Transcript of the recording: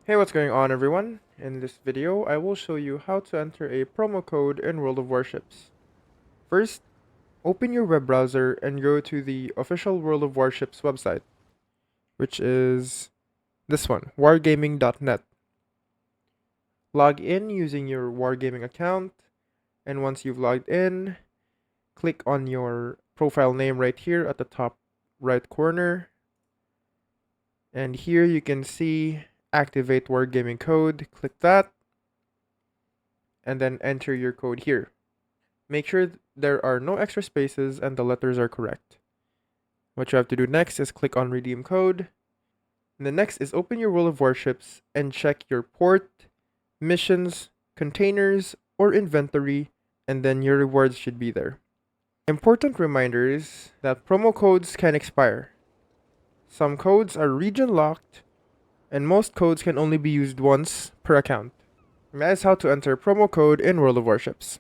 Hey, what's going on everyone? In this video, I will show you how to enter a promo code in World of Warships. First, open your web browser and go to the official World of Warships website, which is this one, wargaming.net. Log in using your Wargaming account, and once you've logged in, click on your profile name right here at the top right corner. And here you can see activate Wargaming code. Click that and then enter your code here. Make sure there are no extra spaces and the letters are correct. What you have to do next is click on redeem code. And the next is open your World of Warships and check your port, missions, containers, or inventory, and then your rewards should be there. Important reminders that promo codes can expire. Some codes are region locked, and most codes can only be used once per account. And that is how to enter promo code in World of Warships.